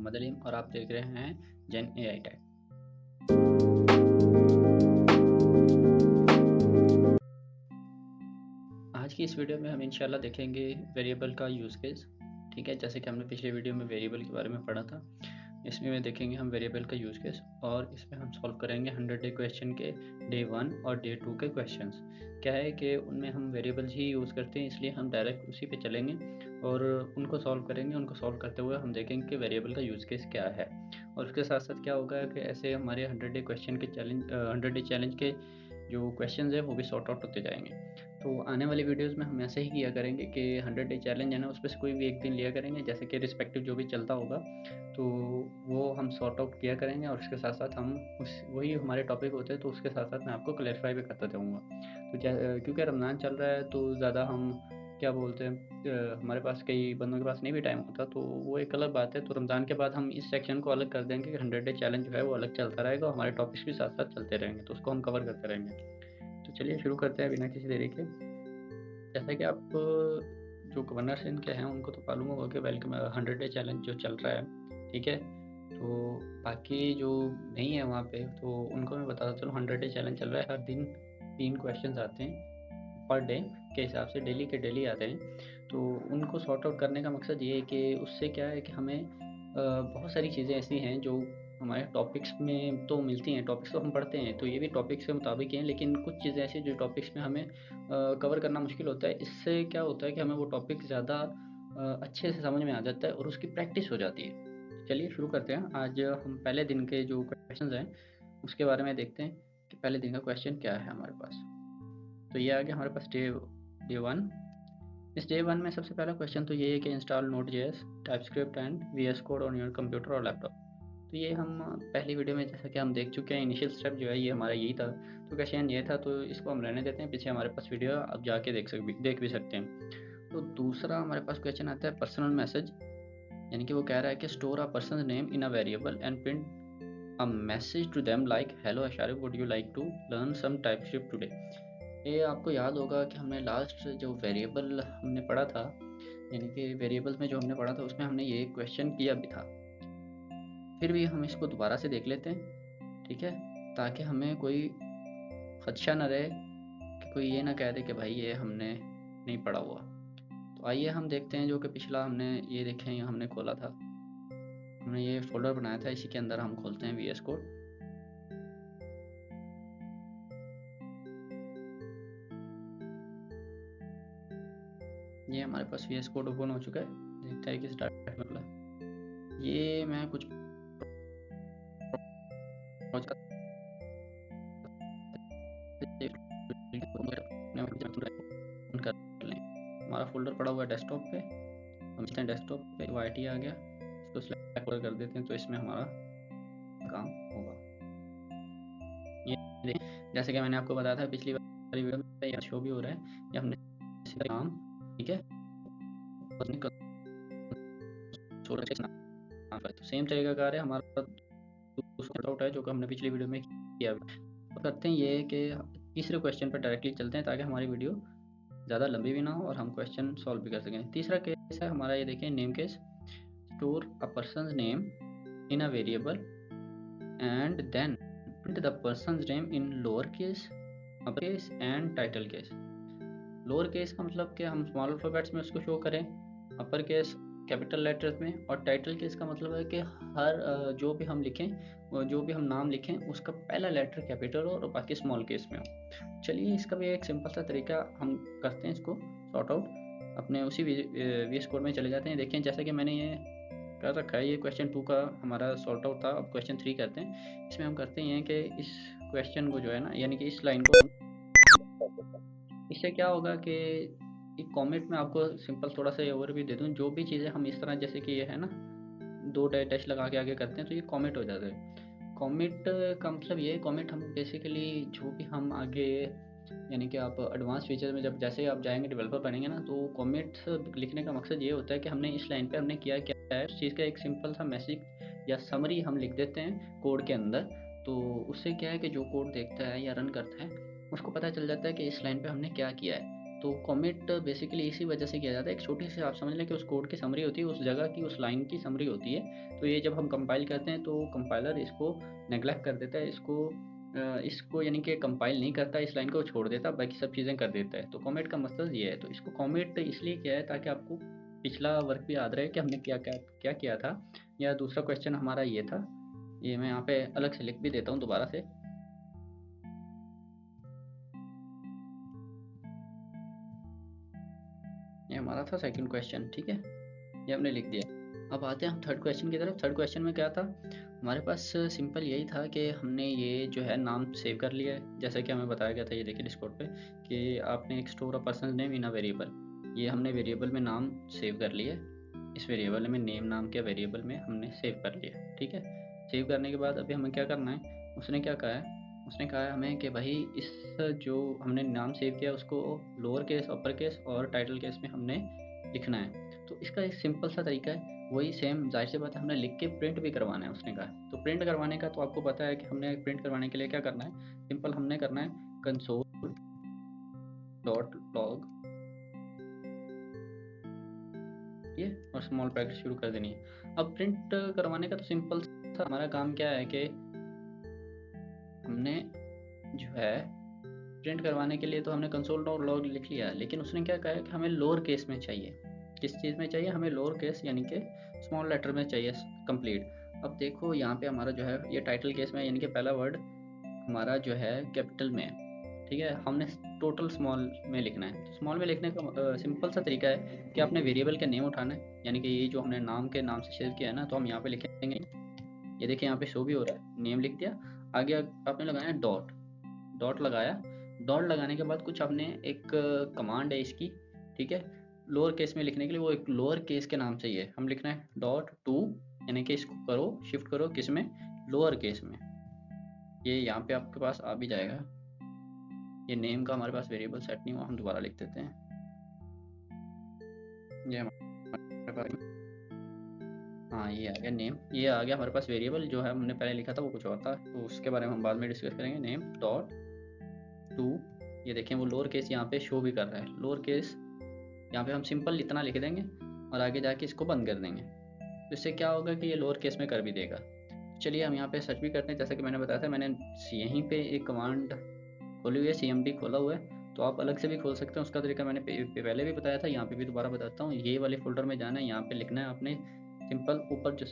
मोहम्मद अलीम और आप देख रहे हैं जेन एआई टेक। आज की इस वीडियो में हम इंशाल्लाह देखेंगे वेरिएबल का यूज़ केस। ठीक है, जैसे कि हमने पिछले वीडियो में वेरिएबल के बारे में पढ़ा था, इसमें देखेंगे हम वेरिएबल का यूज़ केस और इसमें हम सॉल्व करेंगे 100 डे क्वेश्चन के डे 1 और डे 2 के क्वेश्चंस। क्या है कि उनमें हम वेरिएबल्स ही यूज़ करते हैं, इसलिए हम डायरेक्ट उसी पे चलेंगे और उनको सॉल्व करेंगे। उनको सॉल्व करते हुए हम देखेंगे कि वेरिएबल का यूज़ केस क्या है और उसके साथ साथ क्या होगा कि ऐसे हमारे 100 डे क्वेश्चन के चैलेंज 100 डे चैलेंज के जो क्वेश्चंस है वो भी सॉर्ट आउट होते जाएंगे। तो आने वाली वीडियोस में हम ऐसे ही किया करेंमें कि 100 डे चैलेंज है ना, उस पर से कोई भी एक दिन लिया करेंगे, जैसे कि रिस्पेक्टिव जो भी चलता होगा तो वो हम सॉर्ट आउट किया करेंगे और उसके साथ साथ हम वही हमारे टॉपिक होते हैं तो उसके साथ साथ मैं आपको क्लैरिफाई भी करता जाऊँगा। तो क्योंकि रमज़ान चल रहा है तो ज़्यादा हम क्या बोलते हैं, हमारे पास कई बंदों के पास नहीं भी टाइम होता, तो वो एक अलग बात है। तो रमज़ान के बाद हम इस सेक्शन को अलग कर देंगे कि 100 डे चैलेंज जो है वो अलग चलता रहेगा और हमारे टॉपिक्स भी साथ साथ चलते रहेंगे, तो उसको हम कवर करते रहेंगे। तो चलिए शुरू करते हैं बिना किसी देरी के। जैसा कि आप जो गवर्नर इनके हैं उनको तो मालूम होगा कि वेलकम 100 डे चैलेंज जो चल रहा है, ठीक है। तो बाकी जो नहीं है वहाँ पे तो उनको मैं बताता चलूँ, 100 डे चैलेंज चल रहा है। हर दिन 3 क्वेश्चंस आते हैं पर डे के हिसाब से, डेली के डेली आते हैं। तो उनको सॉर्ट आउट करने का मकसद ये है कि उससे क्या है कि हमें बहुत सारी चीज़ें ऐसी हैं जो हमारे टॉपिक्स में तो मिलती हैं। टॉपिक्स तो हम पढ़ते हैं तो ये भी टॉपिक्स के मुताबिक हैं, लेकिन कुछ चीज़ें ऐसी जो टॉपिक्स में हमें कवर करना मुश्किल होता है। इससे क्या होता है कि हमें वो टॉपिक ज़्यादा अच्छे से समझ में आ जाता है और उसकी प्रैक्टिस हो जाती है। चलिए शुरू करते हैं। आज हम पहले दिन के जो क्वेश्चंस हैं उसके बारे में देखते हैं कि पहले दिन का क्वेश्चन क्या है हमारे पास। तो ये आ गया हमारे पास डे 1। इस डे 1 में सबसे पहला क्वेश्चन तो ये है कि install Node.js, TypeScript and VS code on your computer और लैपटॉप। तो ये हम पहली वीडियो में जैसा कि हम देख चुके हैं, इनिशियल स्टेप जो है ये हमारा यही था। तो क्वेश्चन ये था, तो इसको हम रहने देते हैं। पीछे हमारे पास वीडियो आप जाके देख भी सकते हैं। तो दूसरा हमारे पास क्वेश्चन आता है पर्सनल मैसेज, यानी कि वो कह रहा है कि store a person name in a variable and print a message to them like hello Ashraf, would you like to learn some TypeScript today. ये आपको याद होगा कि हमने लास्ट जो वेरिएबल हमने पढ़ा था, यानी कि वेरिएबल्स में जो हमने पढ़ा था उसमें हमने ये क्वेश्चन किया भी था। फिर भी हम इसको दोबारा से देख लेते हैं, ठीक है, ताकि हमें कोई खदशा न रहे कि कोई ये ना कह दे कि भाई ये हमने नहीं पढ़ा हुआ। तो आइए हम देखते हैं जो कि पिछला हमने ये देखें, ये हमने खोला था, हमने ये फोल्डर बनाया था, इसी के अंदर हम खोलते हैं वीएस कोड। ये हमारे पास वीएस कोड ओपन हो चुका है। देखते हैं कि स्टार्ट में खुला। ये मैं कुछ हमारा फोल्डर पड़ा हुआ है डेस्कटॉप पे। हम चलते हैं डेस्कटॉप पे, वाईटी आ गया, इसको सिलेक्ट कर देते हैं तो इसमें हमारा काम होगा। ये देखें, जैसे कि मैंने आपको बताया था पिछली वाली वीडियो में, ये शो भी हो रहा है, ये हमने काम, ठीक है। तो सेम तरीका कार है हमारा दूसरा आउट है जो कि हमने पिछली वीडियो में किया। तो करते हैं ये कि तीसरे क्वेश्चन पर डायरेक्टली चलते हैं ताकि हमारी वीडियो ज़्यादा लंबी भी ना हो और हम क्वेश्चन सॉल्व भी कर सकें। तीसरा केस है हमारा, ये देखें, name case. Store a person name in a variable and then print the person name in lower case, upper case and title case. Lower case का मतलब कि हम स्मॉल अल्फाबेट्स में उसको शो करें, अपर केस कैपिटल लेटर्स में, और title case का मतलब है कि हर जो भी हम लिखें, जो भी हम नाम लिखें उसका पहला लेटर कैपिटल हो और बाकी स्मॉल केस में हो। चलिए इसका भी एक सिंपल सा तरीका हम करते हैं, इसको सॉर्ट आउट अपने उसी वीएस कोड में चले जाते हैं। देखें जैसा कि मैंने ये कर रखा है, ये क्वेश्चन 2 का हमारा सॉर्ट आउट था। अब क्वेश्चन 3 करते हैं। इसमें हम करते हैं कि इस क्वेश्चन को जो है ना, यानी कि इस लाइन को, इससे क्या होगा कि एक कॉमेंट में आपको सिंपल थोड़ा सा ओवरव्यू दे दूं, जो भी चीज़ें हम इस तरह, जैसे कि ये है ना, 2 डैश लगा के आगे करते हैं तो ये कॉमेंट हो जाता है। कॉमेंट का मतलब ये है, कॉमेंट हम बेसिकली जो भी हम आगे, यानी कि आप एडवांस फीचर में जब जैसे आप जाएंगे, डेवलपर बनेंगे ना, तो कॉमेंट लिखने का मकसद ये होता है कि हमने इस लाइन पे हमने किया क्या है, उस चीज़ का एक सिंपल सा मैसेज या समरी हम लिख देते हैं कोड के अंदर। तो उससे क्या है कि जो कोड देखता है या रन करता है उसको पता चल जाता है कि इस लाइन पे हमने क्या किया है। तो कमिट बेसिकली इसी वजह से किया जाता है, एक छोटी सी आप समझ लें कि उस कोड की समरी होती है, उस जगह की उस लाइन की समरी होती है। तो ये जब हम कंपाइल करते हैं तो कंपाइलर इसको नेग्लेक्ट कर देता है, इसको यानी कि कंपाइल नहीं करता, इस लाइन को छोड़ देता, बाकी सब चीज़ें कर देता है। तो कमिट का मतलब ये है। तो इसको कमिट इसलिए किया है ताकि आपको पिछला वर्क भी याद रहे कि हमने क्या क्या क्या किया था। या दूसरा क्वेश्चन हमारा ये था, ये मैं यहाँ पे अलग से लिख भी देता हूँ दोबारा से। ये हमारा था सेकंड क्वेश्चन, ठीक है, ये हमने लिख दिया। अब आते हैं हम थर्ड क्वेश्चन की तरफ। थर्ड क्वेश्चन में क्या था, हमारे पास सिंपल यही था कि हमने ये जो है नाम सेव कर लिया है, जैसा कि हमें बताया गया था, ये देखिए डिस्कॉर्ड पे, कि आपने एक store a person name in a variable, ये हमने वेरिएबल में नाम सेव कर लिया है, इस वेरिएबल में नेम नाम के वेरिएबल में हमने सेव कर लिया, ठीक है। सेव करने के बाद अभी हमें क्या करना है, उसने क्या कहा है, उसने कहा है हमें कि भाई इस जो हमने नाम सेव किया उसको लोअर केस, अपर केस और टाइटल केस में हमने लिखना है। तो इसका एक सिंपल सा तरीका है, वही सेम जाहिर सी बात है हमने लिख के प्रिंट भी करवाना है, उसने कहा। तो प्रिंट करवाने का तो आपको पता है कि हमने प्रिंट करवाने के लिए क्या करना है, सिंपल हमने करना है कंसोल डॉट लॉग, ये और स्मॉल ब्रैकेट शुरू कर देनी है। अब प्रिंट करवाने का तो सिंपल सा हमारा काम क्या है कि हमने जो है प्रिंट करवाने के लिए तो हमने कंसोल डॉट लॉग लिख लिया, लेकिन उसने क्या कहा है कि हमें लोअर केस में चाहिए। किस चीज़ में चाहिए, हमें लोअर केस यानी कि स्मॉल लेटर में चाहिए कंप्लीट। अब देखो यहाँ पे हमारा जो है ये टाइटल केस में यानी कि पहला वर्ड हमारा जो है कैपिटल में है, ठीक है, हमने टोटल स्मॉल में लिखना है। तो स्मॉल में लिखने का सिंपल सा तरीका है कि आपने वेरिएबल का नेम उठाना है, यानी कि ये जो हमने नाम के नाम से शेयर किया है ना, तो हम यहाँ पे लिखेंगे, ये देखिए यहाँ पे शो भी हो रहा है, नेम लिख दिया। आगे आपने लगाया है डॉट, डॉट लगाया। डॉट लगाने के बाद कुछ आपने एक कमांड है इसकी, ठीक है, लोअर केस में लिखने के लिए, वो एक लोअर केस के नाम से ही है, हम लिखना है डॉट टू, यानी कि इसको करो शिफ्ट करो किस में, लोअर केस में। ये यहाँ पे आपके पास आ भी जाएगा। ये नेम का हमारे पास वेरिएबल सेट नहीं हुआ, हम दोबारा लिख देते हैं। ये हमारे पास, हाँ ये आ गया नेम, ये आ गया हमारे पास वेरिएबल। जो है हमने पहले लिखा था वो कुछ और था, तो उसके बारे में हम बाद में डिस्कस करेंगे। नेम डॉट टू, ये देखें वो लोअर केस यहाँ पे शो भी कर रहा है, लोअर केस यहाँ पे हम सिंपल इतना लिख देंगे और आगे जाके इसको बंद कर देंगे। तो इससे क्या होगा कि ये लोअर केस में कर भी देगा। चलिए हम यहाँ पे सर्च भी करते हैं, जैसा कि मैंने बताया था, मैंने यहीं पे एक कमांड खोली हुई है, CMD खोला हुआ है, तो आप अलग से भी खोल सकते हैं। उसका तरीका मैंने पहले भी बताया था, यहाँ पे भी दोबारा बताता हूँ। ये वाले फोल्डर में जाना है, यहाँ पे लिखना है आपने सिंपल ऊपर जो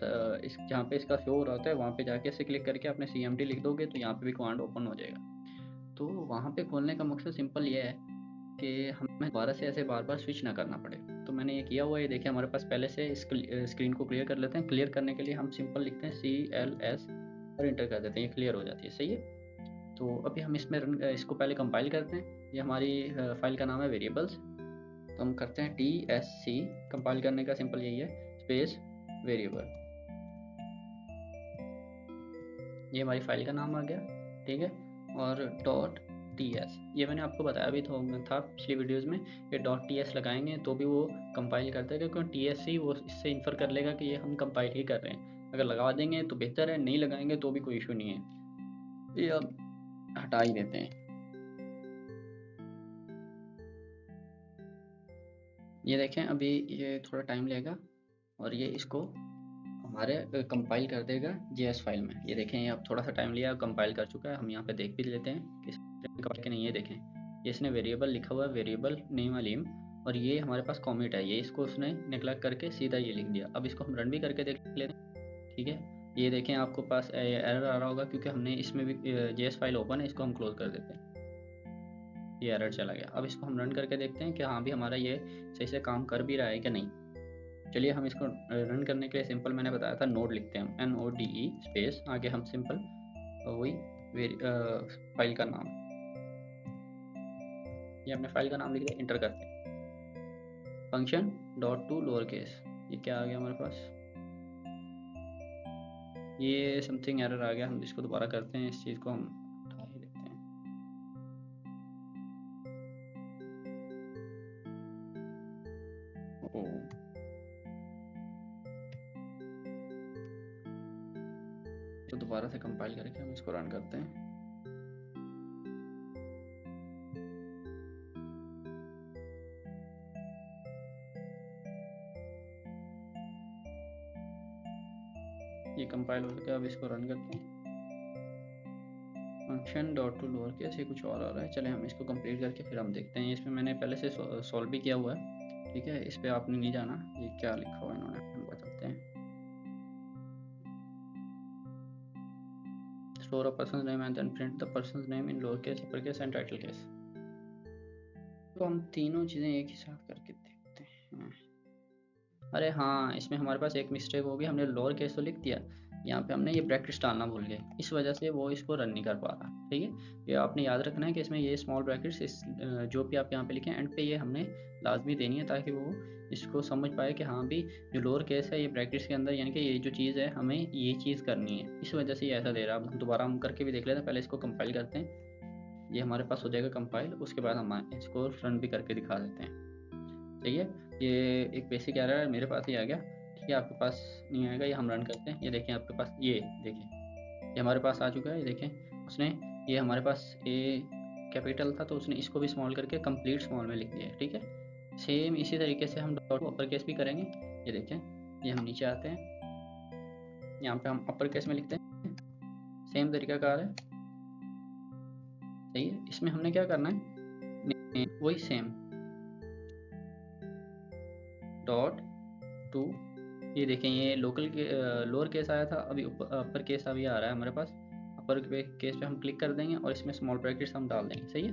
इस जहाँ पे इसका शो हो रहा होता है वहाँ पे जाके ऐसे क्लिक करके आपने CMD लिख दोगे तो यहाँ पे भी कमांड ओपन हो जाएगा। तो वहाँ पे खोलने का मकसद सिंपल ये है कि हमें दोबारा से ऐसे बार बार स्विच ना करना पड़े। तो मैंने ये किया हुआ है, देखिए हमारे पास पहले से इस स्क्रीन को क्लियर कर लेते हैं। क्लियर करने के लिए हम सिंपल लिखते हैं CLS और इंटर कर देते हैं, ये क्लियर हो जाती है, सही है। तो अभी हम इसमें इसको पहले कंपाइल करते हैं। ये हमारी फाइल का नाम है वेरिएबल्स, तो हम करते हैं TSC, कंपाइल करने का सिंपल यही है, स्पेस वेरिएबल, ये हमारी फाइल का नाम आ गया, ठीक है। और डॉट TS, ये मैंने आपको बताया भी था पिछली वीडियोस में, ये डॉट TS लगाएंगे तो भी वो कंपाइल कर देगा, क्योंकि TSC वो इससे इन्फर कर लेगा कि ये हम कंपाइल ही कर रहे हैं। अगर लगा देंगे तो बेहतर है, नहीं लगाएंगे तो भी कोई इशू नहीं है। ये अब हटा ही देते हैं। ये देखें अभी ये थोड़ा टाइम लेगा और ये इसको हमारे कंपाइल कर देगा JS फाइल में। ये देखें ये अब थोड़ा सा टाइम लिया, कंपाइल कर चुका है। हम यहाँ पे देख भी लेते हैं कि कंपाइल के नहीं, ये देखें ये इसने वेरिएबल लिखा हुआ है, वेरिएबल नेम अलीम, और ये हमारे पास कॉमिट है, ये इसको उसने नेग्लेक्ट करके सीधा ये लिख दिया। अब इसको हम रन भी करके देख लेते हैं, ठीक है। ये देखें आपको पास एरर आ रहा होगा क्योंकि हमने इसमें भी JS फाइल ओपन है, इसको हम क्लोज कर देते हैं, ये एरर चला गया। अब इसको हम रन करके देखते हैं कि हाँ भी हमारा ये सही से काम कर भी रहा है कि नहीं। चलिए हम इसको रन करने के लिए सिंपल मैंने बताया था नोड लिखते हैं हम, NODE स्पेस, आगे हम सिंपल वही फाइल का नाम, ये हमने फाइल का नाम लिख दिया, इंटर करते हैं। Function dot to lower case, ये क्या आ गया हमारे पास, ये समथिंग एरर आ गया। हम इसको दोबारा करते हैं, इस चीज़ को हम उठा ही देते हैं। ओ तो दोबारा से कंपाइल करके हम इसको रन करते हैं। ये कंपाइल हो गया। अब इसको रन करते हैं। Function dot to lower case, ये कुछ और आ रहा है। चले हम इसको कंप्लीट करके फिर हम देखते हैं। इसमें मैंने पहले से सॉल्व भी किया हुआ है, ठीक है, इस पर आपने नहीं जाना। ये क्या लिखा हुआ इन्होंने, हम बताते हैं। Store a person name and then print the person name in lower case, upper case and title case. तो हम तीनों चीज़ें एक ही साथ करके देखते हैं। अरे हाँ, इसमें हमारे पास एक मिस्टेक होगी, हमने लोअर केस तो लिख दिया, यहाँ पे हमने ये ब्रैकेट्स डालना भूल गए, इस वजह से वो इसको रन नहीं कर पा रहा। ठीक है, ये आपने याद रखना है कि इसमें ये स्मॉल ब्रैकेट्स इस जो भी आप यहाँ पे लिखें एंड पे ये हमने लाजमी देनी है, ताकि वो इसको समझ पाए कि हाँ भी जो लोअर केस है ये ब्रैकेट्स के अंदर, यानी कि ये जो चीज़ है हमें ये चीज़ करनी है, इस वजह से ये ऐसा दे रहा है। अब दोबारा हम करके भी देख लेते हैं, पहले इसको कंपाइल करते हैं। ये हमारे पास हो जाएगा कंपाइल, उसके बाद हम इसको रन भी करके दिखा देते हैं। सही है, ये एक बेसिक एरर है, मेरे पास ही आ गया। ठीक है, आपके पास नहीं आएगा। ये हम रन करते हैं, ये देखें आपके पास, ये देखें ये हमारे पास आ चुका है। ये देखें उसने, ये हमारे पास ए कैपिटल था तो उसने इसको भी स्मॉल करके कंप्लीट स्मॉल में लिख दिया। ठीक है, सेम इसी तरीके से हम डॉट अपर केस भी करेंगे। ये देखें, ये हम नीचे आते हैं, यहाँ पे हम अपर केस में लिखते हैं, सेम तरीका कार है। सही है, इसमें हमने क्या करना है, वही सेम डॉट टू, ये देखें ये लोकल के लोअर केस आया था, अभी अपर केस अभी आ रहा है हमारे पास। अपर केस पे हम क्लिक कर देंगे और इसमें स्मॉल ब्रैकेट्स हम डाल देंगे। सही है,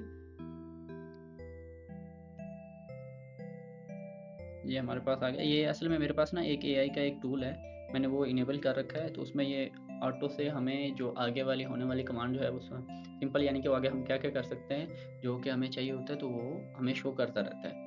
ये हमारे पास आ गया। ये असल में मेरे पास ना एक एआई का एक टूल है, मैंने वो इनेबल कर रखा है, तो उसमें ये ऑटो से हमें जो आगे वाली होने वाली कमांड जो है वो सिंपल, यानी कि आगे हम क्या क्या कर सकते हैं जो कि हमें चाहिए होता है, तो वो हमें शो करता रहता है।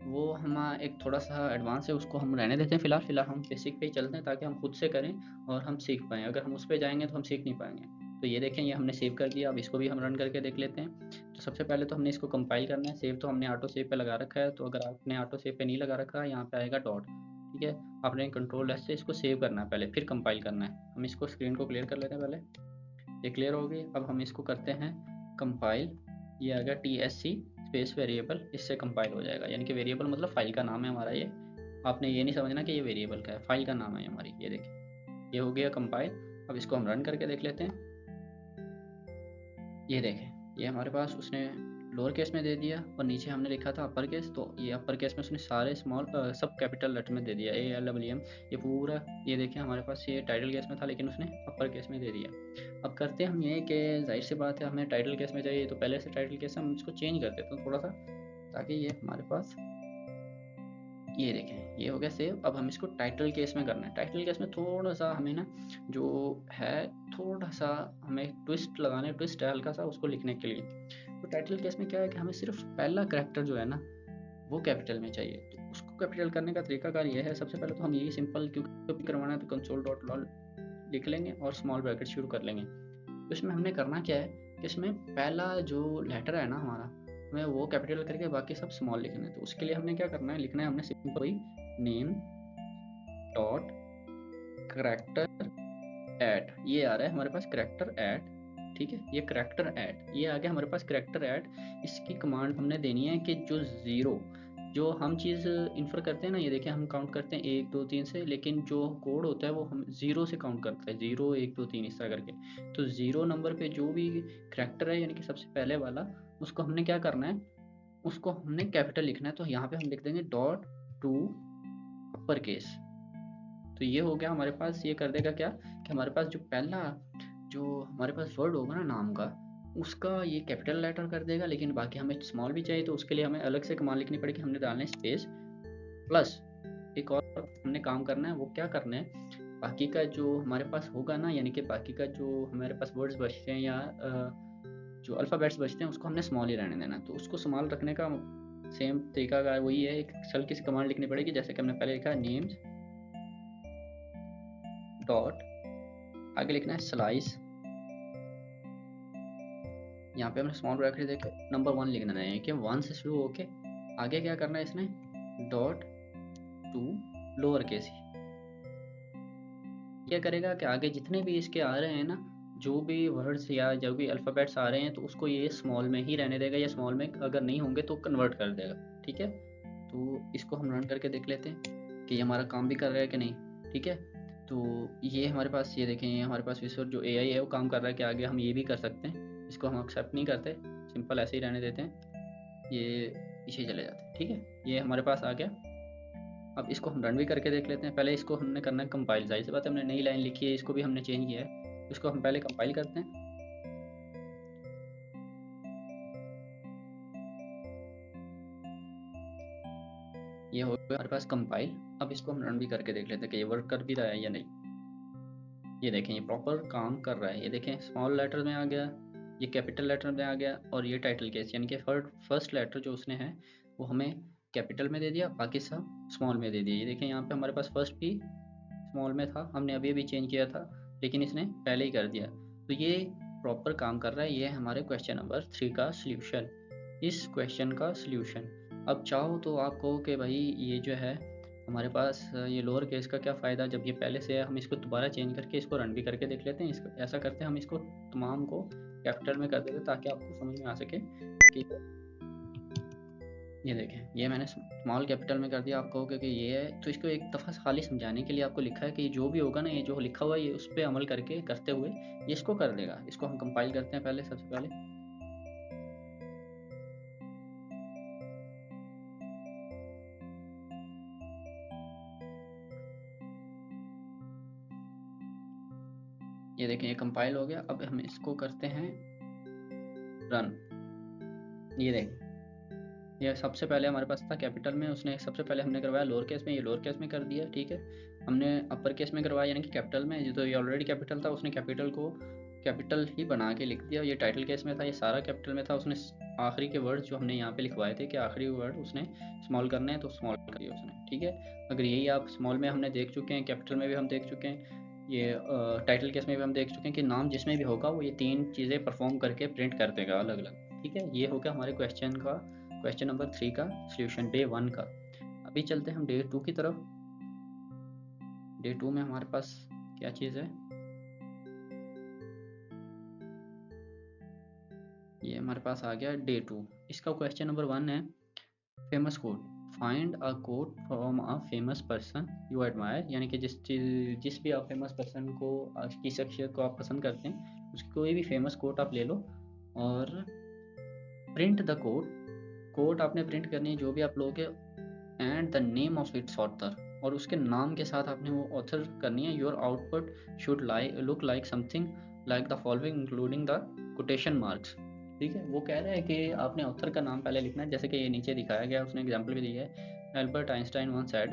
वो हम एक थोड़ा सा एडवांस है, उसको हम रहने देते हैं फिलहाल हम बेसिक पे ही चलते हैं, ताकि हम खुद से करें और हम सीख पाएँ। अगर हम उस पे जाएंगे तो हम सीख नहीं पाएंगे। तो ये देखें, ये हमने सेव कर दिया। अब इसको भी हम रन करके देख लेते हैं। तो सबसे पहले तो हमने इसको कंपाइल करना है। सेव तो हमने ऑटो सेव पे लगा रखा है, तो अगर आपने ऑटो सेव पे नहीं लगा रखा है, यहाँ पे आएगा डॉट। ठीक है, आपने कंट्रोल एस से इसको सेव करना है पहले, फिर कंपाइल करना है। हम इसको स्क्रीन को क्लियर कर लेते हैं पहले, ये क्लियर हो गई। अब हम इसको करते हैं कंपाइल, ये आ गया TSC स्पेस वेरिएबल, इससे कंपाइल हो जाएगा। यानी कि वेरिएबल मतलब फाइल का नाम है हमारा। ये आपने ये नहीं समझना कि ये वेरिएबल का है, फाइल का नाम है हमारी। ये देखिए, ये हो गया कंपाइल। अब इसको हम रन करके देख लेते हैं। ये देखें, ये हमारे पास उसने लोअर केस में दे दिया और नीचे हमने लिखा था अपर केस, तो ये अपर केस में उसने सारे स्मॉल सब कैपिटल लेटर में दे दिया, ALWM, ये पूरा। ये देखें हमारे पास ये टाइटल केस में था, लेकिन उसने अपर केस में दे दिया। अब करते हम ये कि जाहिर सी बात है हमें टाइटल केस में चाहिए, तो पहले से टाइटल केस हम इसको चेंज कर देते हैं थोड़ा सा, ताकि ये हमारे पास, ये देखें ये हो गया सेव। अब हम इसको टाइटल केस में करना है। टाइटल केस में थोड़ा सा हमें ना जो है, थोड़ा सा हमें ट्विस्ट लगाना है, ट्विस्ट है हल्का सा उसको लिखने के लिए। तो टाइटल केस में क्या है कि हमें सिर्फ पहला कैरेक्टर जो है ना वो कैपिटल में चाहिए। तो उसको कैपिटल करने का तरीकाकार ये है, सबसे पहले तो हम यही सिंपल क्योंकि करवाना है, तो console.log लिख लेंगे और स्मॉल ब्रैकेट शुरू कर लेंगे। तो इसमें हमने करना क्या है कि इसमें पहला जो लेटर है ना हमारा, हमें वो कैपिटल करके बाकी सब स्मॉल लिखना है। तो उसके लिए हमने क्या करना है, लिखना है हमने simple name dot character add, ये आ रहा है हमारे पास करैक्टर ऐड। ठीक है, ये करैक्टर ऐड, ये आ गया हमारे पास करैक्टर ऐड। इसकी कमांड हमने देनी है कि जो ज़ीरो, जो हम चीज़ इन्फर करते हैं ना, ये देखें हम काउंट करते हैं 1 2 3 से, लेकिन जो कोड होता है वो हम ज़ीरो से काउंट करते हैं, 0 1 2 3 इस तरह करके। तो ज़ीरो नंबर पे जो भी करैक्टर है, यानी कि सबसे पहले वाला, उसको हमने क्या करना है, उसको हमने कैपिटल लिखना है। तो यहाँ पे हम लिख देंगे डॉट टू अपर केस। तो ये हो गया हमारे पास। ये कर देगा क्या कि हमारे पास जो पहला जो हमारे पास वर्ड होगा ना नाम का, उसका ये कैपिटल लेटर कर देगा, लेकिन बाकी हमें स्मॉल भी चाहिए, तो उसके लिए हमें अलग से कमांड लिखनी पड़ेगी। हमने डालना है स्पेस प्लस, एक और हमने काम करना है, वो क्या करना है, बाकी का जो हमारे पास होगा ना, यानी कि बाकी का जो हमारे पास वर्ड्स बचते हैं या जो अल्फ़ाबेट्स बचते हैं, उसको हमने स्मॉल ही रहने देना। तो उसको स्मॉल रखने का सेम तरीका का वही है, एक हल्की सी कमांड लिखनी पड़ेगी, जैसे कि हमने पहले लिखा है नेम्स डॉट, आगे लिखना है स्लाइस, यहाँ पे हमने स्मॉल ब्रैकेट देके नंबर 1 लिखना है कि 1 से शुरू होके आगे क्या करना है इसने, डॉट टू लोअर केस ही। क्या करेगा कि आगे जितने भी इसके आ रहे हैं ना, जो भी वर्ड्स या जो भी अल्फ़ाबेट्स आ रहे हैं, तो उसको ये स्मॉल में ही रहने देगा, या स्मॉल में अगर नहीं होंगे तो कन्वर्ट कर देगा। ठीक है, तो इसको हम रन करके देख लेते हैं कि ये हमारा काम भी कर रहा है कि नहीं। ठीक है, तो ये हमारे पास, ये देखें, ये हमारे पास विश्व जो AI है वो काम कर रहा है कि आगे हम ये भी कर सकते हैं। इसको हम एक्सेप्ट नहीं करते, सिंपल ऐसे ही रहने देते हैं, ये पीछे चले जाते हैं। ठीक है, ये हमारे पास आ गया। अब इसको हम रन भी करके देख लेते हैं। पहले इसको हमने करना है कंपाइल। जाहिर सी बात है, हमने नई लाइन लिखी है, इसको भी हमने चेंज किया है, इसको हम पहले कंपाइल करते हैं। ये हो गया हमारे पास कंपाइल। अब इसको हम रन भी करके देख लेते हैं कि ये वर्क कर भी रहा है या नहीं। ये देखें, ये प्रॉपर काम कर रहा है। ये देखें, स्मॉल लेटर में आ गया, ये कैपिटल लेटर में आ गया, और ये टाइटल केस यानी कि फर्स्ट लेटर जो उसने है वो हमें कैपिटल में दे दिया, बाकी सब स्मॉल में दे दिया। ये देखें, यहाँ पे हमारे पास फर्स्ट भी स्मॉल में था, हमने अभी अभी चेंज किया था, लेकिन इसने पहले ही कर दिया। तो ये प्रॉपर काम कर रहा है। ये है हमारे क्वेश्चन नंबर 3 का सॉल्यूशन, इस क्वेश्चन का सॉल्यूशन। अब चाहो तो आप कहो कि भाई ये जो है हमारे पास ये लोअर केस का क्या फ़ायदा, जब ये पहले से है, हम इसको दोबारा चेंज करके इसको रन भी करके देख लेते हैं। इसको ऐसा करते हैं, हम इसको तमाम को कैपिटल में कर देते हैं ताकि आपको समझ में आ सके कि ये देखें, ये मैंने स्मॉल कैपिटल में कर दिया। आप कहोगे कि ये है, तो इसको एक दफ़ा खाली समझाने के लिए आपको लिखा है कि जो भी होगा ना, ये जो लिखा हुआ है ये उस पर अमल करके करते हुए ये इसको कर देगा। इसको हम कंपाइल करते हैं पहले, सबसे पहले। ये देखें, ये कंपाइल हो गया। अब हम इसको करते हैं रन। ये देखें, ये सबसे पहले हमारे पास था कैपिटल में, उसने सबसे पहले हमने करवाया लोअर केस में, ये लोअर केस में कर दिया। ठीक है, हमने अपर केस में करवाया यानी कि कैपिटल में, जो तो ये ऑलरेडी कैपिटल था, उसने कैपिटल को कैपिटल ही बना के लिख दिया। ये टाइटल केस में था, ये सारा कैपिटल में था, उसने आखिरी के वर्ड जो हमने यहाँ पे लिखवाए थे कि आखिरी वर्ड उसने स्मॉल करने हैं, तो स्मॉल कर दिया उसने। ठीक है, अगर यही आप स्मॉल में हमने देख चुके हैं, कैपिटल में भी हम देख चुके हैं, ये टाइटल केस में भी हम देख चुके हैं कि नाम जिसमें भी होगा वो ये 3 चीज़ें परफॉर्म करके प्रिंट कर देगा अलग अलग। ठीक है, ये हो गया हमारे क्वेश्चन नंबर 3 का सॉल्यूशन, डे 1 का। अभी चलते हैं हम डे 2 की तरफ। डे 2 में हमारे पास क्या चीज़ है, ये हमारे पास आ गया डे 2। इसका क्वेश्चन नंबर 1 है famous quote. Find a quote from a famous person you admire, यानी कि जिस भी आप फेमस पर्सन को, की शख्सियत को आप पसंद करते हैं, उसकी कोई भी फेमस कोट आप ले लो और प्रिंट द कोट आपने प्रिंट करनी है जो भी आप लोगे, and the name of its author, और उसके नाम के साथ आपने वो ऑथर करनी है। Your output should look like something like the following including the quotation marks. ठीक है, वो कह रहा है कि आपने ऑथर का नाम पहले लिखना है, जैसे कि ये नीचे दिखाया गया, उसने एग्जांपल भी दिया है, एल्बर्ट आइंस्टाइन वंस सेड,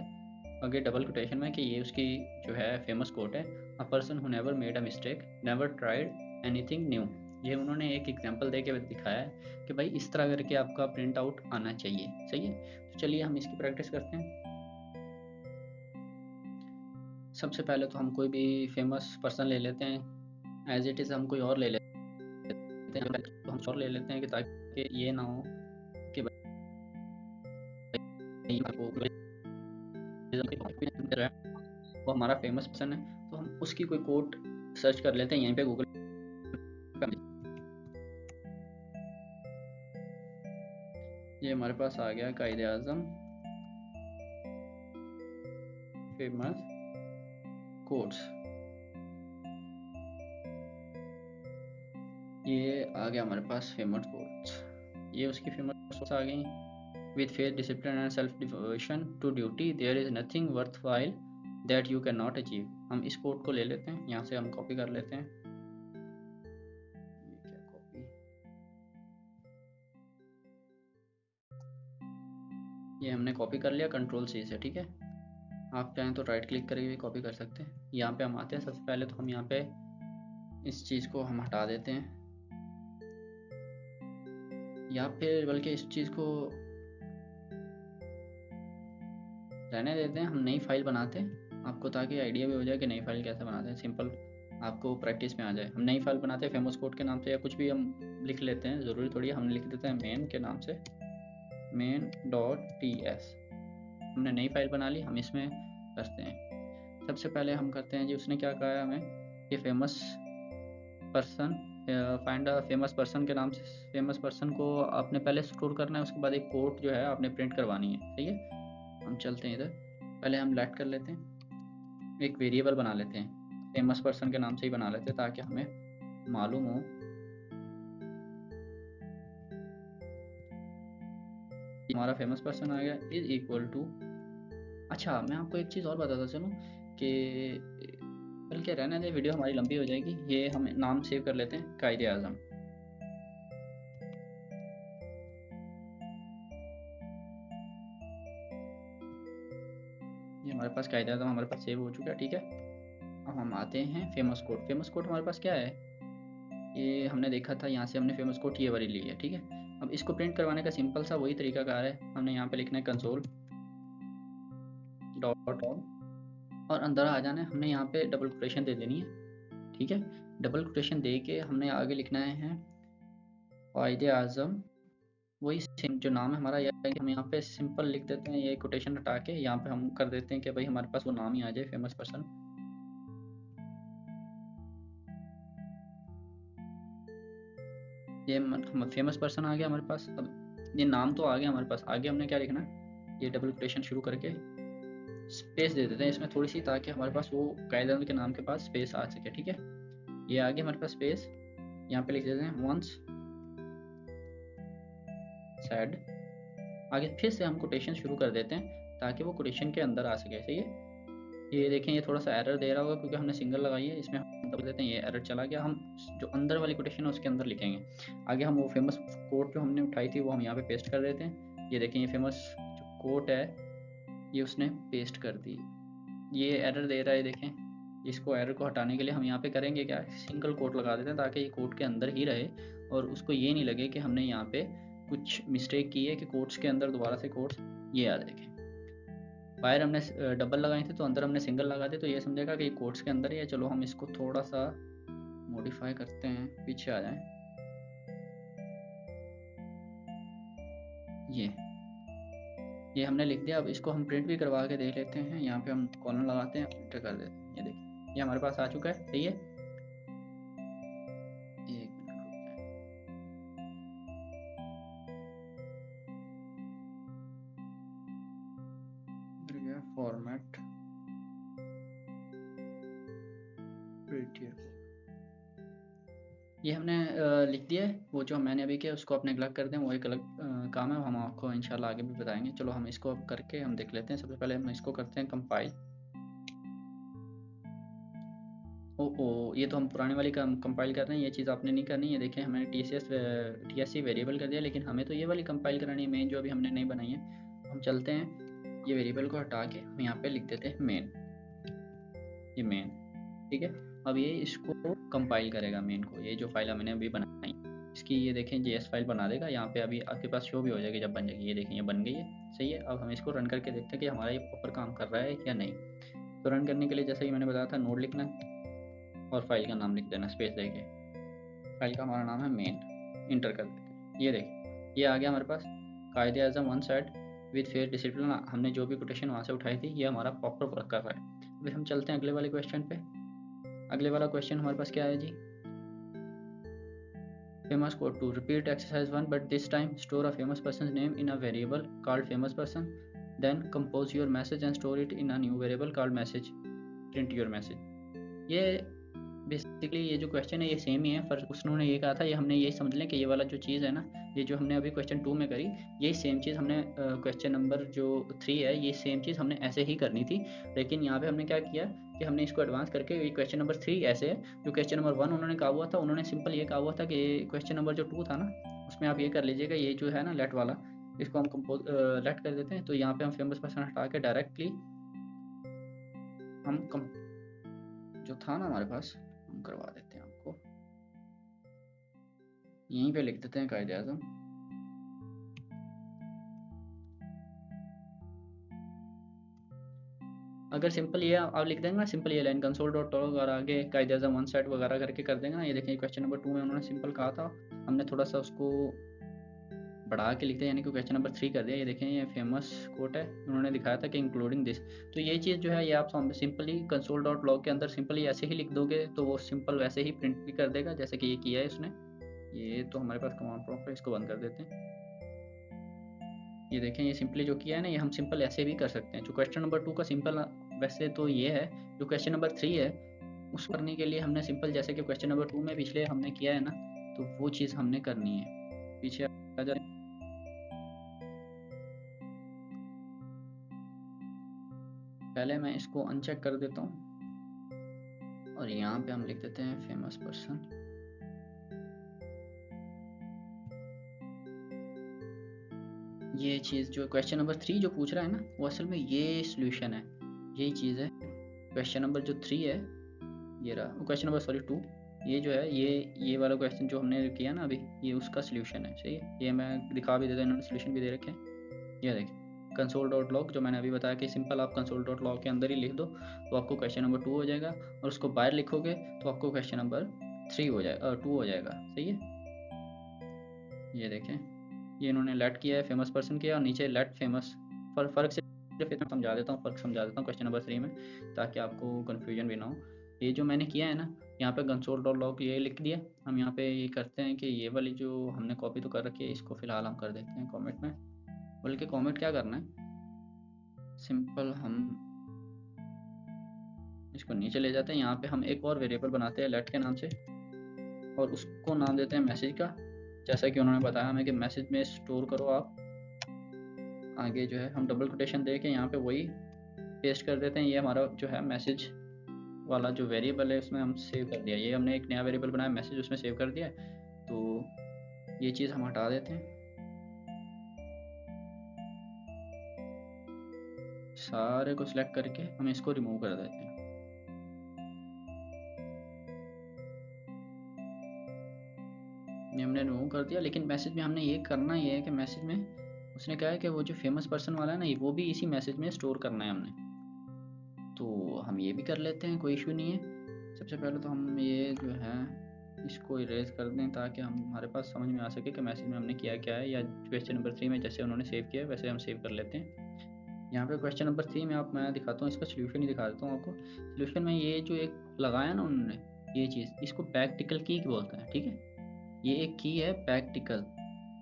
आगे डबल कोटेशन में, कि ये उसकी जो है फेमस कोट है, a person who never made a mistake never tried anything new. ये उन्होंने एक एग्जांपल दे के दिखाया है कि भाई इस तरह करके आपका प्रिंट आउट आना चाहिए। सही है, तो चलिए हम इसकी प्रैक्टिस करते हैं। सबसे पहले तो हम कोई भी फेमस पर्सन ले लेते हैं, एज इट इज़ हम कोई और ले लेते हैं, तो हम और ले लेते हैं कि ताकि ये ना हो कि वो हमारा फेमस पर्सन है, तो हम उसकी कोई कोट सर्च कर लेते हैं यहीं पे गूगल पे। ये हमारे पास आ गया कायदे आज़म फेमस कोट्स, ये आ गया हमारे पास फेमस कोट्स। ये उसकी फेमस कोट्स आ गई। With faith discipline and self devotion to duty there is nothing worthwhile that you can not achieve. हम इस कोट को ले लेते हैं, यहाँ से हम कॉपी कर लेते हैं। ये क्या कॉपी, ये हमने कॉपी कर लिया कंट्रोल C से। ठीक है, आप चाहें तो राइट क्लिक करके भी कॉपी कर सकते हैं। यहाँ पे हम आते हैं, सबसे पहले तो हम यहाँ पे इस चीज़ को हम हटा देते हैं, या फिर बल्कि इस चीज़ को रहने देते हैं, हम नई फाइल बनाते हैं आपको, ताकि आइडिया भी हो जाए कि नई फाइल कैसे बनाते हैं, सिंपल आपको प्रैक्टिस में आ जाए। हम नई फाइल बनाते हैं फेमस कोड के नाम से, या कुछ भी हम लिख लेते हैं, ज़रूरी थोड़ी हम लिख देते हैं मेन के नाम से, main.ts। हमने नई फाइल बना ली, हम इसमें करते हैं। सबसे पहले हम करते हैं जी, उसने क्या कहा है हमें कि famous person, find a famous person के नाम से फेमस पर्सन को आपने पहले स्टोर करना है, उसके बाद एक कोट जो है आपने प्रिंट करवानी है। सही है, हम चलते हैं इधर, पहले हम लेट कर लेते हैं एक वेरिएबल बना लेते हैं, फेमस पर्सन के नाम से ही बना लेते हैं ताकि हमें मालूम हो हमारा फेमस पर्सन आ गया इज इक्वल टू। अच्छा, मैं आपको एक चीज़ और बताता चलूँ कि बल्कि रहने दे, वीडियो हमारी लंबी हो जाएगी। ये हम नाम सेव कर लेते हैं कायदे आज़म। ये हमारे पास कायदे आज़म हमारे पास सेव हो चुका है, ठीक है। अब हम आते हैं फेमस कोड। फेमस कोड हमारे पास क्या है, ये हमने देखा था, यहाँ से हमने फेमस कोड ये वाली ली है, ठीक है। अब इसको प्रिंट करवाने का सिंपल सा वही तरीकाकार है, हमने यहाँ पे लिखना है कंसोल डॉट और अंदर आ जाना है। हमने यहाँ पे डबल कोटेशन दे देनी है, ठीक है। डबल कोटेशन दे के हमने आगे लिखना है कायदे आज़म, वही सेम जो नाम है हमारा, या हम यहाँ पे सिंपल लिख देते हैं, ये कोटेशन हटा के यहाँ पे हम कर देते हैं कि भाई हमारे पास वो नाम ही आ जाए, फेमस पर्सन। ये फेमस पर्सन आ गया हमारे पास। अब ये नाम तो आ गया हमारे पास, आगे हमने क्या लिखना है, ये डबल कोटेशन शुरू करके स्पेस दे देते हैं इसमें थोड़ी सी, ताकि हमारे पास वो कायदे के नाम के पास स्पेस आ सके, ठीक है। ये आगे हमारे पास स्पेस, यहाँ पे लिख देते हैं वंस सैड। आगे फिर से हम कोटेशन शुरू कर देते हैं ताकि वो कोटेशन के अंदर आ सके, सही है। ये देखें, ये थोड़ा सा एरर दे रहा होगा क्योंकि हमने सिंगल लगाई है, इसमें हम दबा देते हैं, ये एरर चला गया। हम जो अंदर वाली कोटेशन है उसके अंदर लिखेंगे। आगे हम वो फेमस कोट जो हमने उठाई थी वो हम यहाँ पे पेस्ट कर देते हैं। ये देखें, ये फेमस जो कोट है ये उसने पेस्ट कर दी। ये एरर दे रहा है, देखें। इसको एरर को हटाने के लिए हम यहाँ पे करेंगे क्या, सिंगल कोट लगा देते हैं ताकि ये कोट के अंदर ही रहे और उसको ये नहीं लगे कि हमने यहाँ पे कुछ मिस्टेक की है कि कोट्स के अंदर दोबारा से कोट्स ये आ देखें। बाहर हमने डबल लगाई थी तो अंदर हमने सिंगल लगा दी, तो ये समझेगा कि ये कोट्स के अंदर ही है। चलो हम इसको थोड़ा सा मॉडिफाई करते हैं, पीछे आ जाएं। ये हमने लिख दिया। अब इसको हम प्रिंट भी करवा के देख लेते हैं। यहाँ पे हम कॉलन लगाते हैं, एंटर कर देते हैं। ये देखिए, ये हमारे पास आ चुका है, सही है। एक मिनट, फॉर्मेट ये हमने लिख दिया है। वो जो मैंने अभी किया उसको अपने अलग कर दें, वो एक अलग काम है, हम आपको इंशाल्लाह आगे भी बताएंगे। चलो हम इसको अब करके हम देख लेते हैं। सबसे पहले हम इसको करते हैं कंपाइल। ओ ये तो हम पुराने वाली का कंपाइल कर रहे हैं, ये चीज़ आपने नहीं करनी है। देखें, हमने TSC वेरिएबल कर दिया, लेकिन हमें तो ये वाली कंपाइल करानी है, मेन जो अभी हमने नहीं बनाई है। हम चलते हैं, ये वेरिएबल को हटा के हम यहाँ पे लिख देते हैं मेन, ये मेन, ठीक है। अब ये इसको कंपाइल करेगा मेन को, ये जो फाइल हमने अभी बनाई इसकी, ये देखें JS फाइल बना देगा। यहाँ पे अभी आपके पास शो भी हो जाएगी जब बन जाएगी। ये देखें, ये बन गई है, सही है। अब हम इसको रन करके देखते हैं कि हमारा ये प्रॉपर काम कर रहा है या नहीं। तो रन करने के लिए जैसे कि मैंने बताया था, नोड लिखना और फाइल का नाम लिख देना स्पेस देके। फाइल का हमारा नाम है मेन, इंटर कर देते हैं। ये देखिए, ये आ गया हमारे पास Quaid-e Azam one side with fair discipline. हमने जो भी कोटेशन वहाँ से उठाई थी ये हमारा प्रॉपर वर्क कर रहा है। अभी हम चलते हैं अगले वाले क्वेश्चन पे। अगले वाला क्वेश्चन हमारे पास क्या है जी, famous code to repeat exercise 1 but this time store a famous person's name in a variable called famous person, then compose your message and store it in a new variable called message, print your message। ये basically ये जो question है ये same ही है, पर उन्होंने ये कहा था, ये हमने यही समझ लें कि ये वाला जो चीज़ है ना, ये जो हमने अभी क्वेश्चन 2 में करी, यही सेम चीज़ हमने क्वेश्चन नंबर जो 3 है, ये सेम चीज़ हमने ऐसे ही करनी थी। लेकिन यहाँ पे हमने क्या किया कि हमने इसको एडवांस करके, ये क्वेश्चन नंबर 3 ऐसे है, जो क्वेश्चन नंबर 1 उन्होंने कहा हुआ था, उन्होंने सिंपल ये कहा हुआ था कि क्वेश्चन नंबर जो 2 था ना, उसमें आप ये कर लीजिएगा, ये जो है ना लेट वाला, इसको हम कंपोज लेट कर देते हैं। तो यहाँ पे हम फेमस पर्सन हटा के डायरेक्टली हम जो था ना हमारे पास, हम करवा देते हैं आपको, यहीं पे लिख देते हैं कायदे आज़म। अगर सिंपल ये आप लिख देंगे ना, सिंपल ये लाइन कंसोल डॉट लॉग और आगे कायदे आज़म वन साइड वगैरह करके कर देंगे ना, ये देखें क्वेश्चन नंबर 2 में उन्होंने सिंपल कहा था, हमने थोड़ा सा उसको बढ़ा के लिख दिया, यानी कि क्वेश्चन नंबर 3 कर दिया। ये देखें, ये फेमस कोट है, उन्होंने दिखाया था कि इंक्लूडिंग दिस। तो ये चीज़ जो है ये आप सिंपली कंसोल डॉट लॉग के अंदर सिंपली ऐसे ही लिख दोगे तो वो सिंपल वैसे ही प्रिंट भी कर देगा जैसे कि ये किया है उसने। ये तो हमारे पास कमांड प्रॉम्प्ट है, इसको बंद कर देते हैं। ये देखें, ये सिंपली जो किया है ना, ये हम सिंपल ऐसे भी कर सकते हैं। जो क्वेश्चन नंबर 2 का सिंपल वैसे तो ये है, जो क्वेश्चन नंबर 3 है उस करने के लिए हमने सिंपल जैसे कि क्वेश्चन नंबर 2 में पिछले हमने किया है ना, तो वो चीज़ हमने करनी है। पीछे आ जाए, पहले मैं इसको अनचेक कर देता हूँ और यहाँ पे हम लिख देते हैं फेमस पर्सन। ये चीज़ जो क्वेश्चन नंबर 3 जो पूछ रहा है ना, वो असल में ये सॉल्यूशन है, यही चीज़ है। क्वेश्चन नंबर जो 3 है ये रहा, क्वेश्चन नंबर सॉरी 2, ये जो है ये वाला क्वेश्चन जो हमने किया ना अभी, ये उसका सॉल्यूशन है। सही है, ये मैं दिखा भी देता हूँ, इन्होंने सॉल्यूशन भी दे रखे हैं। ये देखिए console.log, जो मैंने अभी बताया कि सिंपल आप console.log के अंदर ही लिख दो तो आपको क्वेश्चन नंबर 2 हो जाएगा, और उसको बाहर लिखोगे तो आपको क्वेश्चन नंबर 3 हो जाएगा, 2 हो जाएगा। सही है, ये देखें, ये इन्होंने लेट किया है, फेमस पर्सन किया, और नीचे लेट फेमस। फ़र्क सिर्फ इतना समझा देता हूँ, फ़र्क समझा देता हूँ क्वेश्चन नंबर 3 में, ताकि आपको कन्फ्यूजन भी ना हो। ये जो मैंने किया है ना, यहाँ पे console.log ये लिख दिया। हम यहाँ पे ये करते हैं कि ये वाली जो हमने कॉपी तो कर रखी है, इसको फ़िलहाल हम कर देते हैं कॉमेंट में। बल्कि कॉमेंट क्या करना है, सिंपल हम इसको नीचे ले जाते हैं। यहाँ पे हम एक और वेरिएबल बनाते हैं लेट के नाम से, और उसको नाम देते हैं मैसेज का। जैसा कि उन्होंने बताया हमें कि मैसेज में स्टोर करो आप। आगे जो है हम डबल कोटेशन दे के यहाँ पे वही पेस्ट कर देते हैं। ये हमारा जो है मैसेज वाला जो वेरिएबल है उसमें हम सेव कर दिया। ये हमने एक नया वेरिएबल बनाया मैसेज, उसमें सेव कर दिया। तो ये चीज़ हम हटा देते हैं, सारे को सिलेक्ट करके हम इसको रिमूव कर देते हैं। ये हमने रिमूव कर दिया, लेकिन मैसेज में हमने ये करना ये है कि मैसेज में उसने कहा है कि वो जो फेमस पर्सन वाला है ना, वो भी इसी मैसेज में स्टोर करना है हमने। तो हम ये भी कर लेते हैं, कोई इशू नहीं है। सबसे पहले तो हम ये जो है इसको इरेज कर दें, ताकि हमारे पास समझ में आ सके कि मैसेज में हमने किया क्या है, या क्वेश्चन नंबर 3 में जैसे उन्होंने सेव किया है वैसे हम सेव कर लेते हैं। यहाँ पे क्वेश्चन नंबर 3 में मैं दिखाता हूँ, इसका सोल्यूशन ही दिखा देता हूँ आपको। सोल्यूशन में ये जो एक लगाया ना उन्होंने, ये चीज़, इसको बैकटिकल की बोलते हैं। ठीक है, ये एक की है बैकटिकल।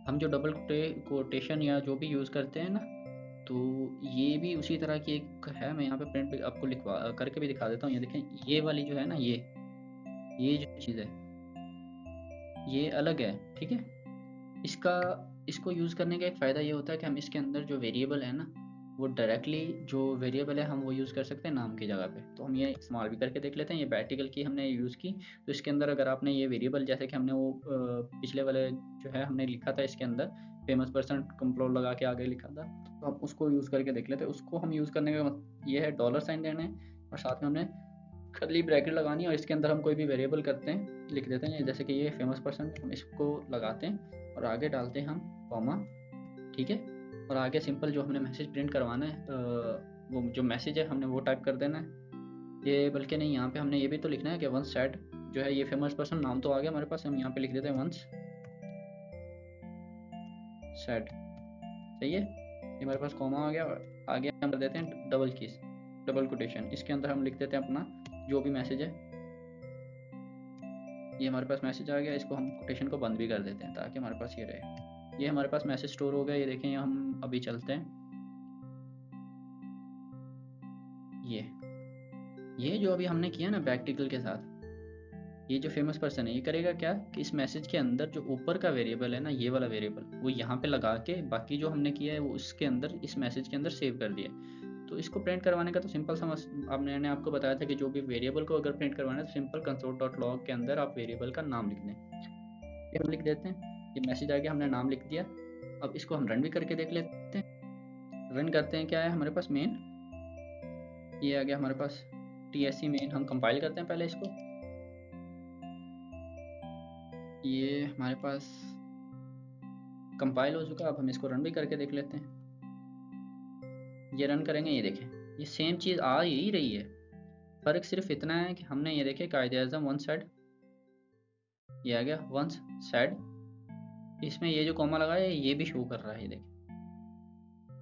हम जो डबल कोटेशन या जो भी यूज़ करते हैं ना, तो ये भी उसी तरह की एक है। मैं यहाँ पे प्रिंट भी आपको लिखवा करके भी दिखा देता हूँ। ये देखें, ये वाली जो है ना, ये जो चीज़ है ये अलग है। ठीक है, इसको यूज़ करने का एक फ़ायदा ये होता है कि हम इसके अंदर जो वेरिएबल है ना, वो डायरेक्टली जो वेरिएबल है हम वो यूज़ कर सकते हैं नाम की जगह पे। तो हम ये इस्तेमाल भी करके देख लेते हैं। ये बैटिकल की हमने यूज़ की, तो इसके अंदर अगर आपने ये वेरिएबल जैसे कि हमने वो पिछले वाले जो है हमने लिखा था, इसके अंदर फेमस पर्सन कंप्लोर लगा के आगे लिखा था, तो हम उसको यूज़ करके देख लेते हैं। उसको हम यूज़ करने का ये है $साइन देना है, और साथ में हमने कर्ली ब्रैकेट लगानी है, और इसके अंदर हम कोई भी वेरिएबल करते हैं, लिख देते हैं जैसे कि ये फेमस पर्सन, हम इसको लगाते हैं और आगे डालते हैं हम कॉमा। ठीक है, और आगे सिंपल जो हमने मैसेज प्रिंट करवाना है, वो जो मैसेज है हमने वो टाइप कर देना है। ये बल्कि नहीं, यहाँ पे हमने ये भी तो लिखना है कि वंस सैड जो है, ये फेमस पर्सन नाम तो आ गया हमारे पास, हम यहाँ पे लिख देते हैं वंस सैड। सही है, ये हमारे पास कॉमा आ गया, और आगे हम कर देते हैं डबल कोटेशन। इसके अंदर हम लिख देते हैं अपना जो भी मैसेज है। ये हमारे पास मैसेज आ गया, इसको हम कोटेशन को बंद भी कर देते हैं ताकि हमारे पास ये रहे। ये हमारे पास मैसेज स्टोर हो गया। ये देखें, हम अभी चलते हैं। ये जो अभी हमने किया ना बैकटिकल के साथ, ये जो फेमस पर्सन है ये करेगा क्या कि इस मैसेज के अंदर जो ऊपर का वेरिएबल है ना, ये वाला वेरिएबल, वो यहाँ पे लगा के बाकी जो हमने किया है वो उसके अंदर, इस मैसेज के अंदर सेव कर दिया। तो इसको प्रिंट करवाने का तो सिंपल सा मैंने आपको बताया था कि जो भी वेरिएबल को अगर प्रिंट करवाना है तो सिंपल console.log के अंदर आप वेरिएबल का नाम लिख दें। ये हम लिख देते हैं, ये मैसेज आ गया, हमने नाम लिख दिया। अब इसको हम रन भी करके देख लेते हैं। रन करते हैं, क्या है हमारे पास मेन, ये आ गया हमारे पास TSC मेन। हम कंपाइल करते हैं पहले इसको, ये हमारे पास कंपाइल हो चुका। अब हम इसको रन भी करके देख लेते हैं। ये रन करेंगे, ये देखें, ये सेम चीज़ आ ही रही है। फ़र्क सिर्फ इतना है कि हमने ये देखे कायदे आज़म वन साइड, ये आ गया वंस साइड, इसमें ये जो कॉमा लगा है ये भी शो कर रहा है। ये देखें,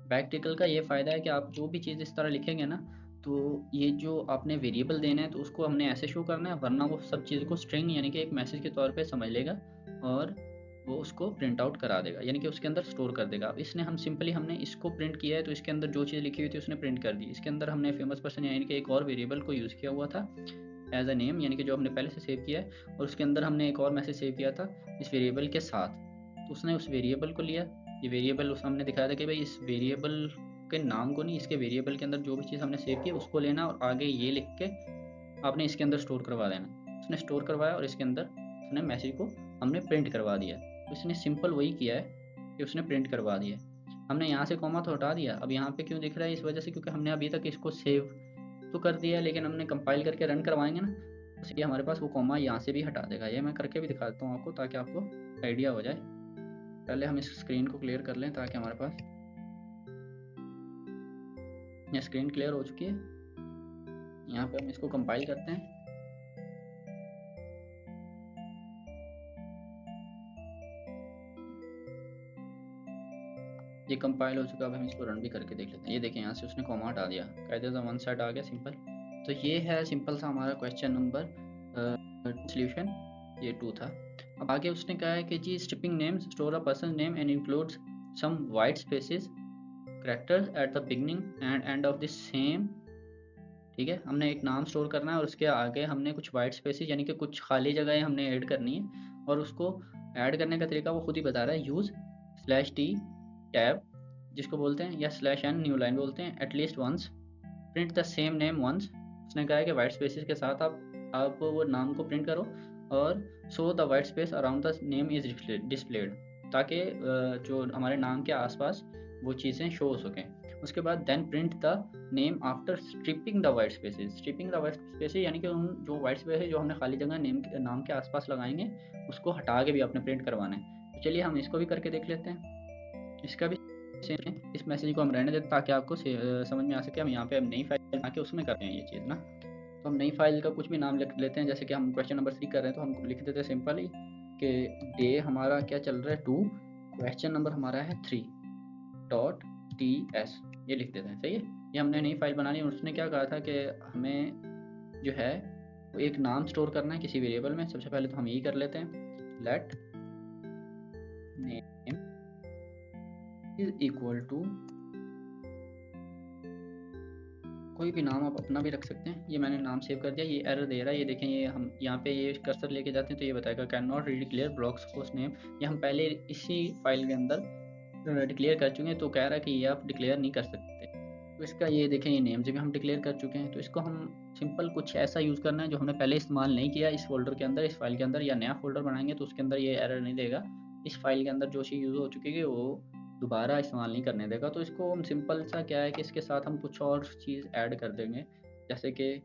बैकटिकल का ये फ़ायदा है कि आप जो भी चीज़ इस तरह लिखेंगे ना, तो ये जो आपने वेरिएबल देना है तो उसको हमने ऐसे शो करना है, वरना वो सब चीज़ को स्ट्रिंग यानी कि एक मैसेज के तौर पे समझ लेगा और वो उसको प्रिंट आउट करा देगा, यानी कि उसके अंदर स्टोर कर देगा। अब इसने हमने इसको प्रिंट किया है तो इसके अंदर जो चीज़ लिखी हुई थी उसने प्रिंट कर दी। इसके अंदर हमने फेमस पर्सन यानी कि एक और वेरिएबल को यूज़ किया हुआ था एज अ नेम, यानी कि जो हमने पहले से सेव किया है, और उसके अंदर हमने एक और मैसेज सेव किया था इस वेरिएबल के साथ। तो उसने उस वेरिएबल को लिया, ये वेरिएबल उस हमने दिखाया था कि भाई इस वेरिएबल के नाम को नहीं, इसके वेरिएबल के अंदर जो भी चीज़ हमने सेव की उसको लेना और आगे ये लिख के आपने इसके अंदर स्टोर करवा देना। उसने स्टोर करवाया और इसके अंदर उसने मैसेज को हमने प्रिंट करवा दिया। तो इसने सिंपल वही किया है कि उसने प्रिंट करवा दिया। हमने यहाँ से कॉमा तो हटा दिया, अब यहाँ पे क्यों दिख रहा है, इस वजह से क्योंकि हमने अभी तक इसको सेव तो कर दिया है, लेकिन हमने कंपाइल करके रन करवाएंगे ना, तो इसलिए हमारे पास वो कॉमा यहाँ से भी हटा देगा। ये मैं करके भी दिखाता हूँ आपको ताकि आपको आइडिया हो जाए। पहले हम इस स्क्रीन को क्लियर कर लें ताकि हमारे पास ये स्क्रीन क्लियर हो चुकी है। यहाँ पे हम इसको कंपाइल करते हैं। ये कंपाइल हो चुका है, अब हम इसको रन भी करके देख लेते हैं। ये देखें यहाँ से उसने कॉमा हटा दिया, कायदे से वन साइड आ गया सिंपल। तो ये है सिंपल सा हमारा क्वेश्चन नंबर सोल्यूशन, ये 2 था। अब आगे उसने कहा है कि जी stripping names store a person name and includes some white spaces characters at the beginning and end of the same. ठीक है, हमने एक नाम स्टोर करना है और उसके आगे हमने कुछ वाइट स्पेसेस यानी कि कुछ खाली जगहें हमने ऐड करनी है, और उसको ऐड करने का तरीका वो खुद ही बता रहा है। यूज़ /t टैब जिसको बोलते हैं, या /n न्यू लाइन बोलते हैं, at least once, print the same name once. उसने कहा है कि वाइट स्पेसेस के साथ आप वो नाम को प्रिंट करो और show the white space around the name is displayed, ताकि जो हमारे नाम के आसपास वो चीज़ें शो हो सकें। उसके बाद then print the name after stripping the white spaces. Stripping the white spaces यानी कि उन जो वाइट स्पेस है जो हमने खाली जगह नाम के आसपास लगाएंगे उसको हटा के भी आपने प्रिंट करवाना है। तो चलिए हम इसको भी करके देख लेते हैं। इसका भी सेम है, इस मैसेज को हम रहने देते ताकि आपको समझ में आ सके। हम यहाँ पे नई फाइल बना के उसमें करते हैं ये चीज़ ना। तो हम नई फाइल का कुछ भी नाम लिख लेते हैं, जैसे कि हम क्वेश्चन नंबर 3 कर रहे हैं तो हम लिख देते हैं सिंपल ही कि डे हमारा क्या चल रहा है 2, क्वेश्चन नंबर हमारा है 3.ts, ये लिख देते हैं। सही है, ये हमने नई फाइल बनानी है। उसने क्या कहा था कि हमें जो है वो एक नाम स्टोर करना है किसी वेरिएबल में। सबसे पहले तो हम यही कर लेते हैं, let name is equal to कोई भी नाम आप अपना भी रख सकते हैं। ये मैंने नाम सेव कर दिया। ये एरर दे रहा है, ये देखें, ये हम यहाँ पे ये कर्सर लेके जाते हैं तो ये बताएगा can not declare blocks host name. ये हम पहले इसी फाइल के अंदर डिक्लेयर कर चुके हैं, तो कह रहा है कि ये आप डिक्लेयर नहीं कर सकते। तो इसका ये देखें, ये नेम्स भी हम डिक्लेयर कर चुके हैं। तो इसको हम सिंपल कुछ ऐसा यूज़ करना है जो हमने पहले इस्तेमाल नहीं किया इस फोल्डर के अंदर, इस फाइल के अंदर, या नया फोल्डर बनाएंगे तो उसके अंदर ये एरर नहीं देगा। इस फाइल के अंदर जो चीज़ यूज़ हो चुकी है वो दोबारा इस्तेमाल नहीं करने देगा। तो इसको हम सिंपल सा क्या है कि इसके साथ हम कुछ और चीज़ ऐड कर देंगे, जैसे कि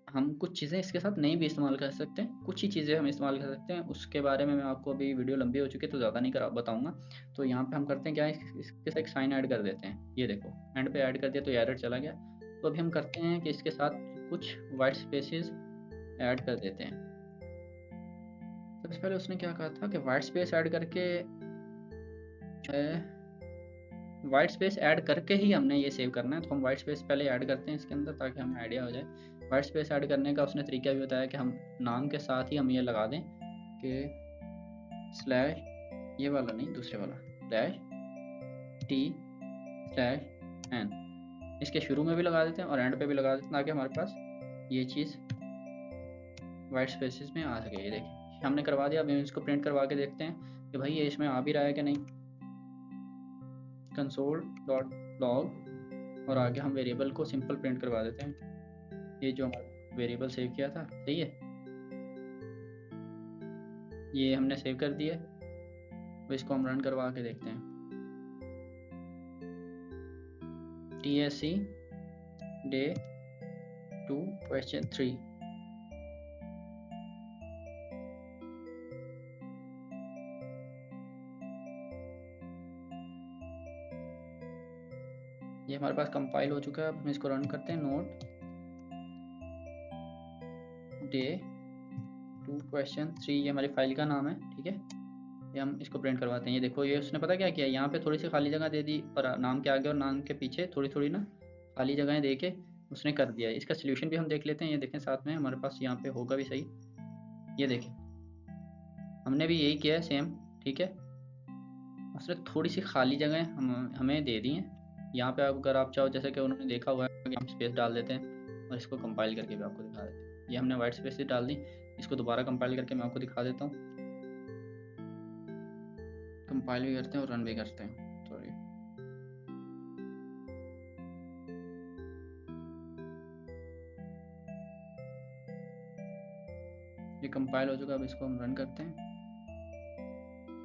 हम कुछ चीज़ें इसके साथ नहीं भी इस्तेमाल कर सकते हैं, कुछ ही चीज़ें हम इस्तेमाल कर सकते हैं। उसके बारे में मैं आपको अभी वीडियो लंबी हो चुकी है तो ज़्यादा नहीं बताऊँगा। तो यहाँ पे हम करते हैं क्या है, इसके साथ एक साइन ऐड कर देते हैं। ये देखो एंड पे ऐड कर दिया तो एरर चला गया। तो अभी हम करते हैं कि इसके साथ कुछ वाइट स्पेसेस ऐड कर देते हैं। सबसे पहले उसने क्या कहा था कि वाइट स्पेस ऐड करके वाइट स्पेस ऐड करके ही हमने ये सेव करना है। तो हम वाइट स्पेस पहले ऐड करते हैं इसके अंदर ताकि हमें आइडिया हो जाए। वाइट स्पेस ऐड करने का उसने तरीका भी बताया कि हम नाम के साथ ही हम ये लगा दें कि स्लैश, ये वाला नहीं दूसरे वाला, /t/n, इसके शुरू में भी लगा देते हैं और एंड पे भी लगा देते हैं ताकि हमारे पास ये चीज़ वाइट स्पेसिस में आ सके। ये देखिए हमने करवा दिया। अब हम इसको प्रिंट करवा के देखते हैं कि भाई ये इसमें आ भी रहा है कि नहीं। console.log और आगे हम वेरिएबल को सिंपल प्रिंट करवा देते हैं, ये जो हमारा वेरिएबल सेव किया था। सही है, ये हमने सेव कर दिया। तो इसको हम रन करवा के देखते हैं। TSC day 2 question 3। ये हमारे पास कंपाइल हो चुका है। अब हम इसको रन करते हैं। नोट डे 2 क्वेश्चन 3, ये हमारी फाइल का नाम है। ठीक है, ये हम इसको प्रिंट करवाते हैं। ये देखो, ये उसने पता क्या किया, यहाँ पे थोड़ी सी खाली जगह दे दी पर नाम के आगे और नाम के पीछे थोड़ी थोड़ी ना खाली जगहें दे के उसने कर दिया। इसका सोल्यूशन भी हम देख लेते हैं। ये देखें साथ में हमारे पास यहाँ पे होगा भी सही। ये देखें, हमने भी यही किया है सेम, ठीक है। उसने थोड़ी सी खाली जगह हमें दे दी हैं यहाँ पे। अगर आप चाहो, जैसे कि उन्होंने देखा हुआ है कि हम स्पेस डाल देते हैं और इसको कंपाइल करके भी आपको दिखा देते हैं। ये हमने वाइट स्पेस डाल दी, इसको दोबारा कंपाइल करके मैं आपको दिखा देता हूँ। कंपाइल भी करते हैं और रन भी करते हैं। सॉरी, ये कंपाइल हो चुका है। अब इसको हम रन करते हैं।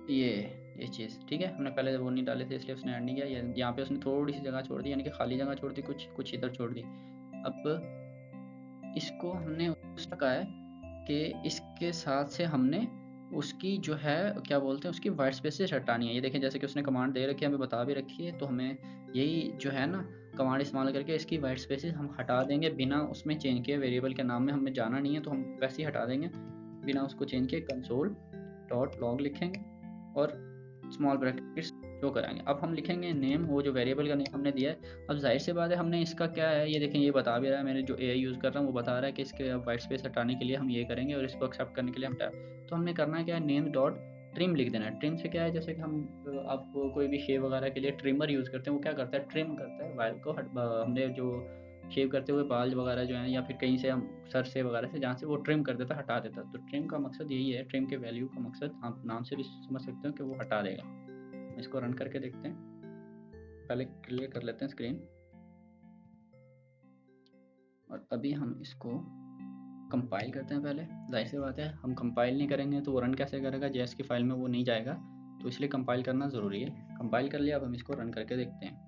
ये चीज़ ठीक है, हमने पहले वो नहीं डाले थे इसलिए उसने ऐड नहीं किया। यहाँ पे उसने थोड़ी सी जगह छोड़ दी, यानी कि खाली जगह छोड़ दी, कुछ इधर छोड़ दी। अब इसको हमने उस कहा है कि इसके साथ से हमने उसकी जो है क्या बोलते हैं, उसकी वाइट स्पेसेस हटानी है। ये देखें, जैसे कि उसने कमांड दे रखी है, हमें बता भी रखी है, तो हमें यही जो है ना कमांड इस्तेमाल करके इसकी वाइट स्पेसेस हम हटा देंगे बिना उसमें चेंज किए। वेरिएबल के नाम में हमें जाना नहीं है, तो हम वैसे ही हटा देंगे बिना उसको चेंज किए। कंसोल डॉट लॉग लिखेंगे और स्मॉल ब्रैकेट्स शो कराएंगे। अब हम लिखेंगे नेम, वो जो वेरिएबल का नेम हमने दिया है। अब जाहिर सी बात है, हमने इसका क्या है, ये देखें, ये बता भी रहा है, मैंने जो एआई यूज़ कर रहा हूँ वो बता रहा है कि इसके वाइट स्पेस हटाने के लिए हम ये करेंगे और इसको एक्सेप्ट करने के लिए हम तो हमने करना है क्या है, नेम डॉट ट्रिम लिख देना है। ट्रिम से क्या है, जैसे कि हम आप कोई भी शेव वगैरह के लिए ट्रिमर यूज़ करते हैं, वो क्या करता है, ट्रिम करता है वायर को। हमने जो शेव करते हुए बाल वगैरह जो हैं, या फिर कहीं से हम सर से वगैरह से जहाँ से वो ट्रिम कर देता, हटा देता। तो ट्रिम का मकसद यही है, ट्रिम के वैल्यू का मकसद आप नाम से भी समझ सकते हो कि वो हटा देगा। इसको रन करके देखते हैं। पहले क्लियर कर लेते हैं स्क्रीन, और अभी हम इसको कंपाइल करते हैं। पहले जाहिर सी बात है, हम कंपाइल नहीं करेंगे तो वो रन कैसे करेगा, जेएस की फाइल में वो नहीं जाएगा, तो इसलिए कंपाइल करना ज़रूरी है। कंपाइल कर लिया, अब हम इसको रन करके देखते हैं।